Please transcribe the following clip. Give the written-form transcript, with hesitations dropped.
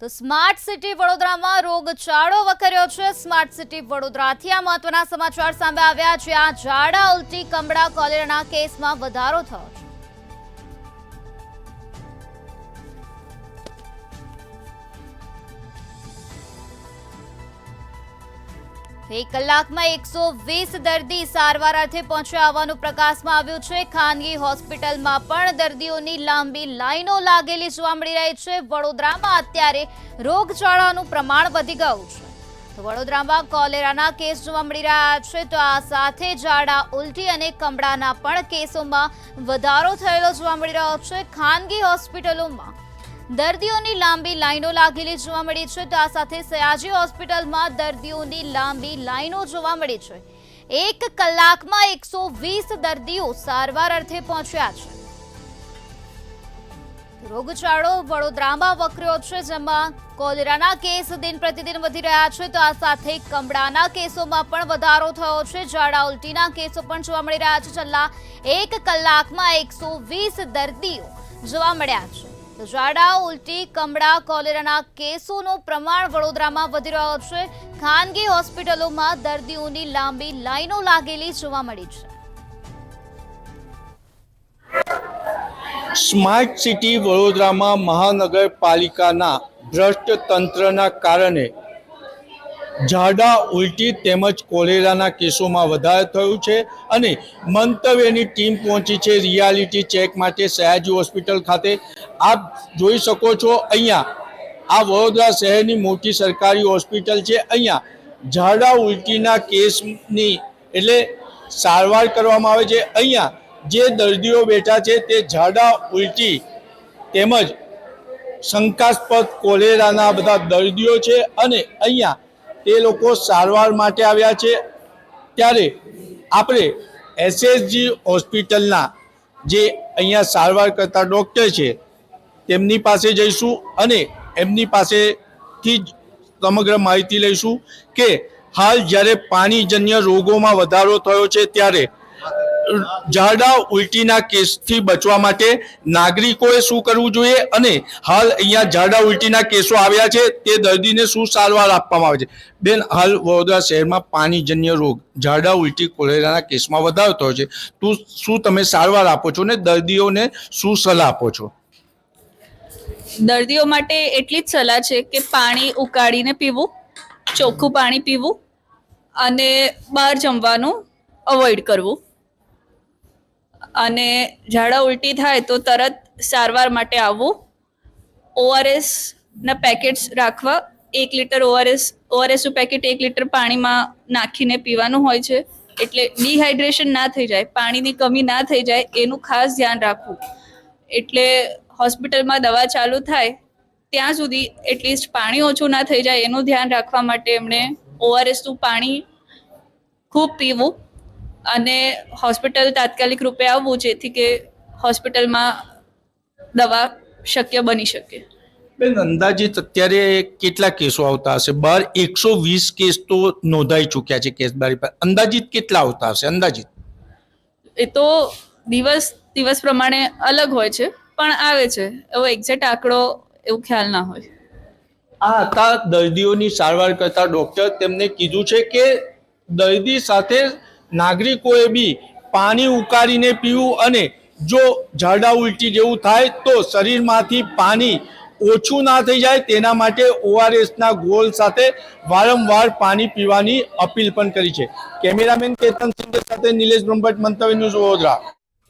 તો smart city વડોદરામાં રોગચાળો વકર્યો છે। સ્માર્ટ સિટી વડોદરાથી આ મહત્વના સમાચાર સામે આવ્યા, જ્યાં ઝાડા ઉલટી કમળા કોલેરાના કેસમાં વધારો થયો છે। એક કલાકમાં 120 દર્દી સારવાર અર્થે પહોંચ્યા હોવાનું પ્રકાશમાં આવ્યું છે। ખાનગી હોસ્પિટલમાં પણ દર્દીઓની લાંબી લાઈનો લાગેલી જોવા મળી રહી છે। વડોદરામાં અત્યારે રોગચાળાનું પ્રમાણ વધી ગયું છે। તો વડોદરામાં કોલેરાના કેસ જોવા મળી રહ્યા છે, તો આ સાથે ઝાડા ઉલટી અને કમળાના પણ કેસોમાં વધારો થયેલો જોવા મળી રહ્યો છે। ખાનગી હોસ્પિટલોમાં દર્દીઓની લાંબી લાઈનો લાગેલી જોવા મળી છે, તો આ સાથે સયાજી હોસ્પિટલમાં દર્દીઓની લાંબી લાઈનો જોવા મળી છે। એક કલાકમાં 120 દર્દીઓ સારવાર અર્થે પહોંચ્યા છે। રોગચાળો વડોદરામાં વકર્યો છે, જેમાં કોલેરાના કેસ દિન પ્રતિદિન વધી રહ્યા છે, તો આ સાથે કમળાના કેસોમાં પણ વધારો થયો છે। ઝાડા ઉલટીના કેસો પણ જોવા મળી રહ્યા છે। છેલ્લા એક કલાકમાં 120 દર્દીઓ જોવા મળ્યા છે। તો ઝાડા ઉલટી કમળા કોલેરાના કેસોનું પ્રમાણ વડોદરામાં વધી રહ્યો છે। ખાનગી હોસ્પિટલોમાં દર્દીઓની લાંબી લાઈનો લાગેલી જોવા મળી છે। સ્માર્ટ સિટી વડોદરામાં મહાનગરપાલિકાના ભ્રષ્ટ તંત્રના કારણે ઝાડા ઉલટી તેમજ કોલેરાના કેસોમાં વધારો થયો છે અને મંતવ્યની ટીમ પહોંચી છે રિયાલિટી ચેક માટે સયાજી હોસ્પિટલ ખાતે। આપ જોઈ શકો છો, અહીંયા આ વડોદરા શહેરની મોટી સરકારી હોસ્પિટલ છે। અહીંયા ઝાડા ઉલટીના કેસની એટલે સારવાર કરવામાં આવે છે। અહીંયા જે દર્દીઓ બેઠા છે તે ઝાડા ઉલટી તેમજ શંકાસ્પદ કોલેરાના બધા દર્દીઓ છે અને અહીંયા તે લોકો સારવાર માટે આવ્યા છે। ત્યારે આપણે એસએસજી હોસ્પિટલના જે અહીંયા સારવાર કરતા ડૉક્ટર છે તેમની પાસે જઈશું અને એમની પાસેથી જ સમગ્ર માહિતી લઈશું કે હાલ જ્યારે પાણીજન્ય રોગોમાં વધારો થયો છે, ત્યારે ઝાડા ઉલટીના કેસથી બચવા માટે નાગરિકોએ શું કરવું જોઈએ અને હાલ અહીંયા ઝાડા ઉલટીના કેસો આવ્યા છે તે દર્દીને શું સારવાર આપવામાં આવે છે। બેન, હાલ વડોદરા શહેરમાં પાણીજન્ય રોગ ઝાડા ઉલટી કોલેરાના કેસમાં વધારો થયો છે, તો શું તમે સારવાર આપો છો ને દર્દીઓને શું સલાહ આપો છો? દર્દીઓ માટે એટલી જ સલાહ છે કે પાણી ઉકાળીને પીવું, ચોખ્ખું પાણી પીવું અને બહાર જમવાનું અવોઇડ કરવું। અને ઝાડા ઉલટી થાય તો તરત સારવાર માટે આવવું। ઓઆરએસના પેકેટ્સ રાખવા, 1 લીટર ઓઆરએસનું પેકેટ 1 લીટર પાણીમાં નાખીને પીવાનું હોય છે, એટલે ડિહાઇડ્રેશન ના થઈ જાય, પાણીની કમી ના થઈ જાય એનું ખાસ ધ્યાન રાખવું। એટલે હોસ્પિટલમાં દવા ચાલુ થાય ત્યાં સુધી એટલીસ્ટ પાણી ઓછું ના થઈ જાય એનું ધ્યાન રાખવા માટે એમણે ઓઆરએસનું પાણી ખૂબ પીવું અને હોસ્પિટલ તાત્કાલિક રૂપે આવવું, જેથી કે હોસ્પિટલમાં દવા શક્ય બની શકે। બેન, અંદાજિત અત્યારે કેટલા કેસો આવતા હશે? 120 કેસ તો નોંધાઈ ચૂક્યા છે કેસબારી પર, અંદાજિત કેટલા આવતા હશે? અંદાજિત એ તો દિવસ પ્રમાણે અલગ હોય છે, પણ આવે છે, એવો એક્ઝેક્ટ આંકડો એવું ખ્યાલ ના હોય। આ હતા દર્દીઓની સારવાર કરતા ડૉક્ટર। તેમને કીધું છે કે દર્દી સાથે નાગરિકોએ બી પાણી ઉકાળીને પીવું અને જો ઝાડા ઉલટી જેવું થાય તો શરીરમાંથી પાણી ઓછું ના થઈ જાય તેના માટે ઓઆરએસના ગોળ સાથે વારંવાર પાણી પીવાની અપીલ પણ કરી છે। કેમેરામેન કેતન સિંહ સાથે નિલેશ બ્રહ્મભટ્ટ, મંતવ્ય ન્યૂઝ વડોદરા।